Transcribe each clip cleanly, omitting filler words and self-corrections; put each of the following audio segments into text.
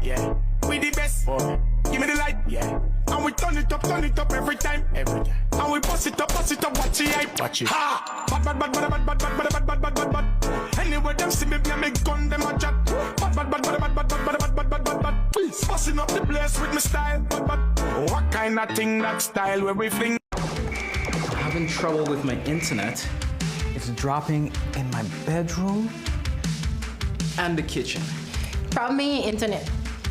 Yeah, we the best. Give me the light. Yeah, and we turn it up every time. And we bust it up, watch the hype. Watch it. Ha! Bad. Anyway, them see me play me gun, them a chat. Bad. Busting up the place with my style. What kind of thing that style where we fling? Having trouble with my internet. It's dropping in my bedroom and the kitchen. Problem in your internet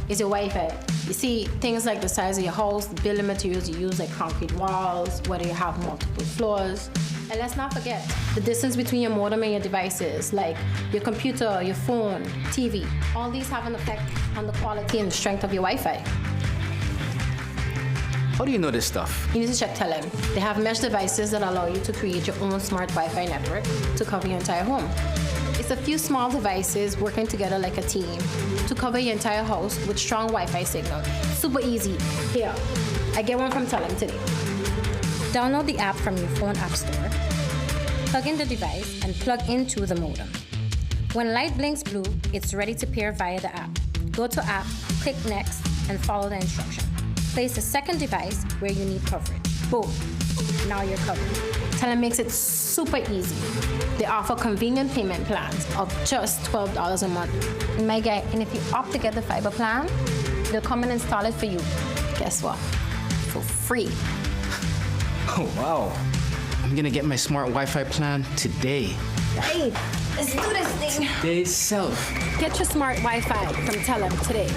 is your Wi-Fi. You see, things like the size of your house, the building materials you use, like concrete walls, whether you have multiple floors. And let's not forget the distance between your modem and your devices, like your computer, your phone, TV. All these have an effect on the quality and the strength of your Wi-Fi. How do you know this stuff? You need to check Telem. They have mesh devices that allow you to create your own smart Wi-Fi network to cover your entire home. It's a few small devices working together like a team to cover your entire house with strong Wi-Fi signal. Super easy. Here, I get one from Telem today. Download the app from your phone app store, plug in the device, and plug into the modem. When light blinks blue, it's ready to pair via the app. Go to app, click next, and follow the instruction. Place a second device where you need coverage. Boom, now you're covered. Telem makes it super easy. They offer convenient payment plans of just $12 a month. And my guy, and if you opt to get the fiber plan, they'll come and install it for you. Guess what? For free. Oh, wow. I'm gonna get my smart Wi-Fi plan today. Hey, let's do this thing. Today's self. Get your smart Wi-Fi from Telem today.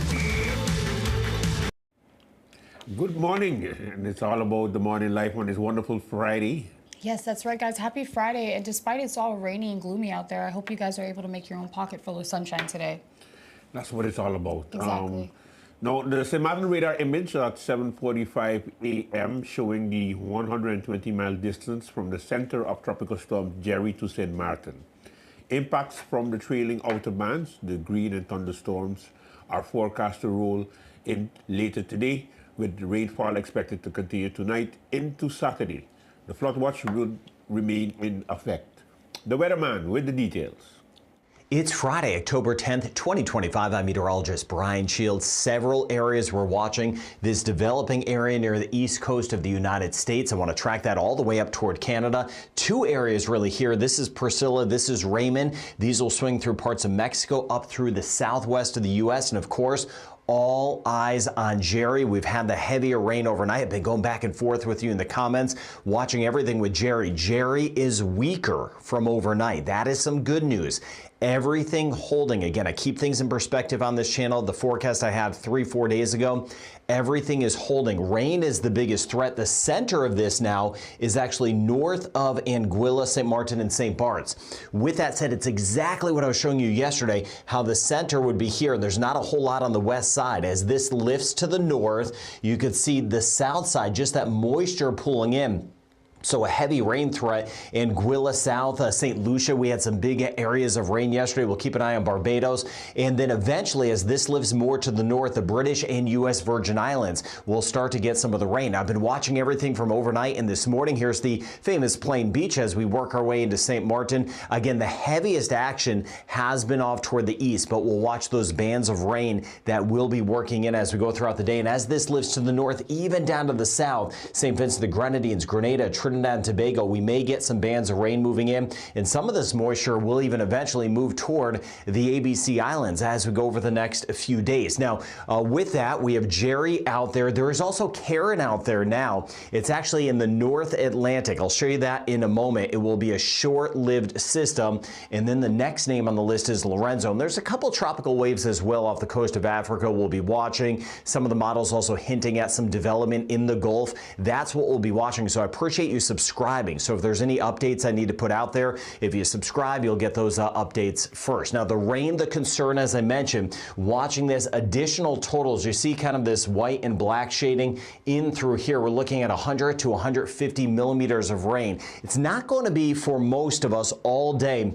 Good morning, and it's all about the morning life on this wonderful Friday. Yes, that's right, guys. Happy Friday. And despite it's all rainy and gloomy out there, I hope you guys are able to make your own pocket full of sunshine today. That's what it's all about. Exactly. Now, the St. Martin radar image at 7:45 a.m. showing the 120-mile distance from the center of Tropical Storm Jerry to St. Martin. Impacts from the trailing outer bands, the green and thunderstorms, are forecast to roll in later today, with the rainfall expected to continue tonight into Saturday. The flood watch will remain in effect. The weatherman with the details. It's Friday, October 10th, 2025. I'm meteorologist Brian Shields. Several areas we're watching. This developing area near the east coast of the United States. I want to track that all the way up toward Canada. Two areas really here. This is Priscilla. This is Raymond. These will swing through parts of Mexico up through the southwest of the U.S. And of course, all eyes on Jerry. We've had the heavier rain overnight. I've been going back and forth with you in the comments, watching everything with Jerry. Jerry is weaker from overnight. That is some good news. Everything holding. Again, I keep things in perspective on this channel. The forecast I had 3-4 days ago, everything is holding. Rain is the biggest threat. The center of this now is actually north of Anguilla, St. Martin, and St. Bart's. With that said, it's exactly what I was showing you yesterday, how the center would be here. There's not a whole lot on the west side. As this lifts to the north, you could see the south side, just that moisture pulling in. So a heavy rain threat in Anguilla South, St. Lucia. We had some big areas of rain yesterday. We'll keep an eye on Barbados. And then eventually, as this lifts more to the north, the British and U.S. Virgin Islands will start to get some of the rain. I've been watching everything from overnight and this morning. Here's the famous Plain Beach as we work our way into St. Martin. Again, the heaviest action has been off toward the east, but we'll watch those bands of rain that will be working in as we go throughout the day. And as this lifts to the north, even down to the south, St. Vincent the Grenadines, Grenada, Trinidad, Trinidad and Tobago, we may get some bands of rain moving in, and some of this moisture will even eventually move toward the ABC Islands as we go over the next few days. Now, with that, we have Jerry out there. There is also Karen out there now. It's actually in the North Atlantic. I'll show you that in a moment. It will be a short-lived system, and then the next name on the list is Lorenzo. And there's a couple tropical waves as well off the coast of Africa we'll be watching. Some of the models also hinting at some development in the Gulf. That's what we'll be watching, so I appreciate you subscribing. So if there's any updates I need to put out there, if you subscribe, you'll get those updates first. Now, the rain, the concern, as I mentioned, watching this additional totals, you see kind of this white and black shading in through here. We're looking at 100 to 150 millimeters of rain. It's not going to be for most of us all day,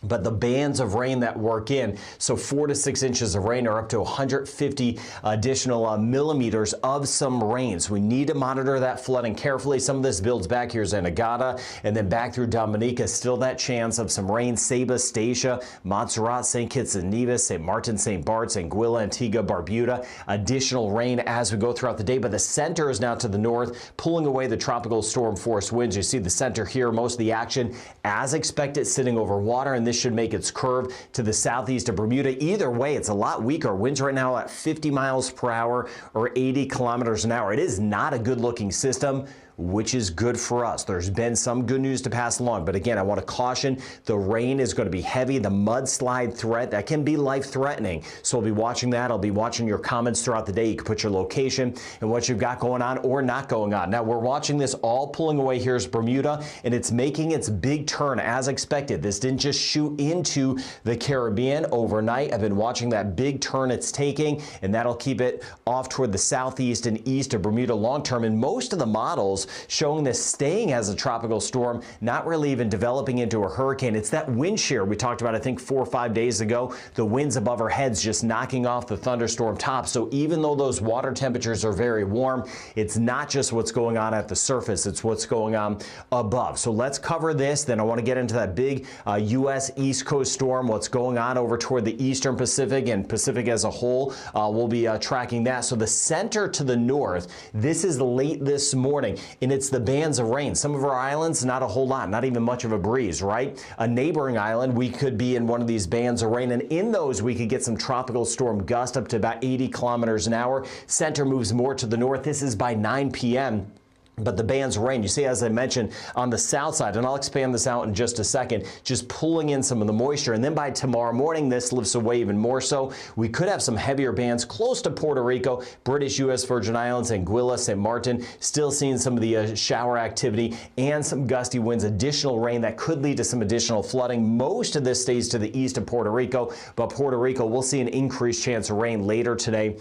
but the bands of rain that work in, so 4 to 6 inches of rain, are up to 150 additional millimeters of some rain. So we need to monitor that flooding carefully. Some of this builds back here, Zanagata, and then back through Dominica. Still that chance of some rain. Ceiba, Statia, Montserrat, St. Kitts and Nevis, St. Martin, St. Barts, Anguilla, Antigua, Barbuda. Additional rain as we go throughout the day, but the center is now to the north, pulling away the tropical storm force winds. You see the center here, most of the action, as expected, sitting over water, and this should make its curve to the southeast of Bermuda. Either way, it's a lot weaker. Winds right now at 50 miles per hour or 80 kilometers an hour. It is not a good looking system, which is good for us. There's been some good news to pass along, but again, I want to caution, the rain is going to be heavy. The mudslide threat, that can be life-threatening. So I'll be watching that. I'll be watching your comments throughout the day. You can put your location and what you've got going on or not going on. Now, we're watching this all pulling away. Here's Bermuda, and it's making its big turn as expected. This didn't just shoot into the Caribbean overnight. I've been watching that big turn it's taking, and that'll keep it off toward the southeast and east of Bermuda long term. And most of the models showing this staying as a tropical storm, not really even developing into a hurricane. It's that wind shear we talked about, I think, 4 or 5 days ago. The winds above our heads just knocking off the thunderstorm top. So even though those water temperatures are very warm, it's not just what's going on at the surface, it's what's going on above. So let's cover this. Then I want to get into that big U.S. East Coast storm, what's going on over toward the Eastern Pacific and Pacific as a whole. We'll be tracking that. So the center to the north, this is late this morning, and it's the bands of rain. Some of our islands, not a whole lot, not even much of a breeze, right? A neighboring island, we could be in one of these bands of rain, and in those we could get some tropical storm gust up to about 80 kilometers an hour. Center moves more to the north. This is by 9 p.m. But the bands of rain, you see, as I mentioned, on the south side, and I'll expand this out in just a second, just pulling in some of the moisture. And then by tomorrow morning, this lifts away even more so. We could have some heavier bands close to Puerto Rico, British U.S. Virgin Islands, Anguilla, St. Martin, still seeing some of the shower activity and some gusty winds, additional rain that could lead to some additional flooding. Most of this stays to the east of Puerto Rico, but Puerto Rico will see an increased chance of rain later today,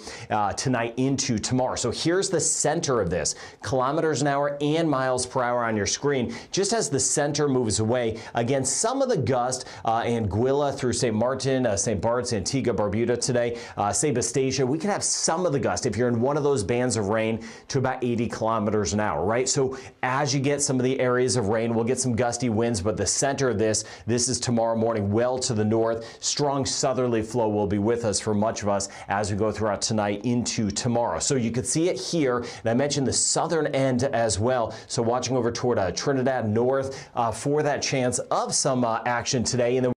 tonight into tomorrow. So here's the center of this, kilometers an hour and miles per hour on your screen. Just as the center moves away, again, some of the gust, Anguilla through St. Martin, St. Barts, Antigua, Barbuda today, Ceiba, Statia, we can have some of the gust if you're in one of those bands of rain to about 80 kilometers an hour, right? So as you get some of the areas of rain, we'll get some gusty winds, but the center of this is tomorrow morning, well to the north. Strong southerly flow will be with us for much of us as we go throughout tonight into tomorrow. So you can see it here, and I mentioned the southern end as well. So watching over toward Trinidad north for that chance of some action today. And then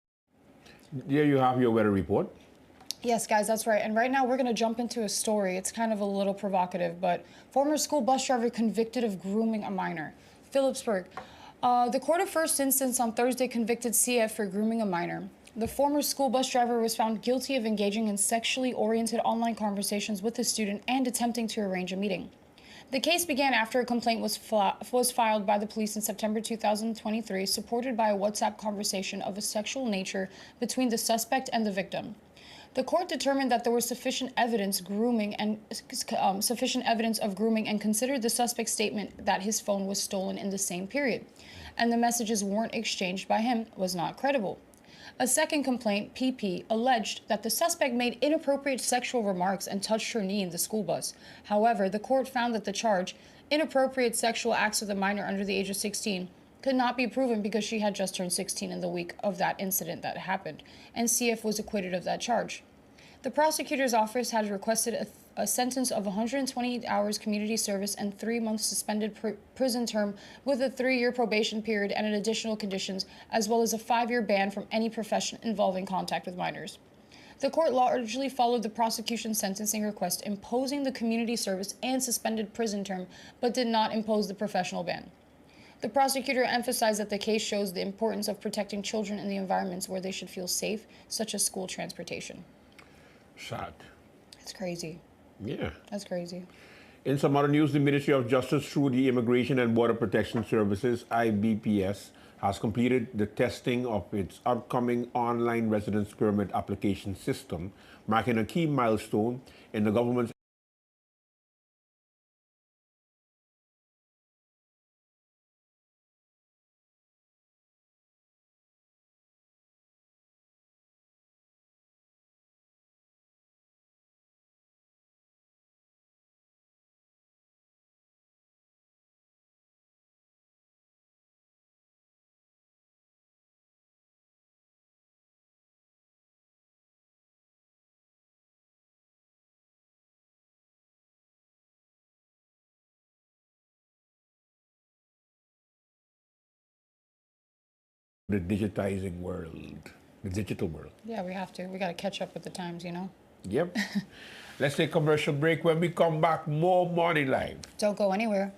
There you have your weather report. Yes, guys, that's right. And right now we're going to jump into a story. It's kind of a little provocative, but former school bus driver convicted of grooming a minor. Phillipsburg. The court of first instance on Thursday convicted CF for grooming a minor. The former school bus driver was found guilty of engaging in sexually oriented online conversations with a student and attempting to arrange a meeting. The case began after a complaint was filed by the police in September 2023, supported by a WhatsApp conversation of a sexual nature between the suspect and the victim. The court determined that there was sufficient evidence of grooming and considered the suspect's statement that his phone was stolen in the same period, and the messages weren't exchanged by him was not credible. A second complaint, PP, alleged that the suspect made inappropriate sexual remarks and touched her knee in the school bus. However, the court found that the charge, inappropriate sexual acts with a minor under the age of 16, could not be proven because she had just turned 16 in the week of that incident that happened, and CF was acquitted of that charge. The prosecutor's office had requested a sentence of 128 hours community service and 3 months suspended prison term with a 3-year probation period and additional conditions, as well as a 5-year ban from any profession involving contact with minors. The court largely followed the prosecution's sentencing request, imposing the community service and suspended prison term, but did not impose the professional ban. The prosecutor emphasized that the case shows the importance of protecting children in the environments where they should feel safe, such as school transportation. Sad. It's crazy. Yeah. That's crazy. In some other news, the Ministry of Justice, through the Immigration and Border Protection Services, IBPS, has completed the testing of its upcoming online residence permit application system, marking a key milestone in the government's the digitizing world, the digital world. Yeah, we have to. We got to catch up with the times, you know? Yep. Let's take a commercial break. When we come back, more Morning Live. Don't go anywhere.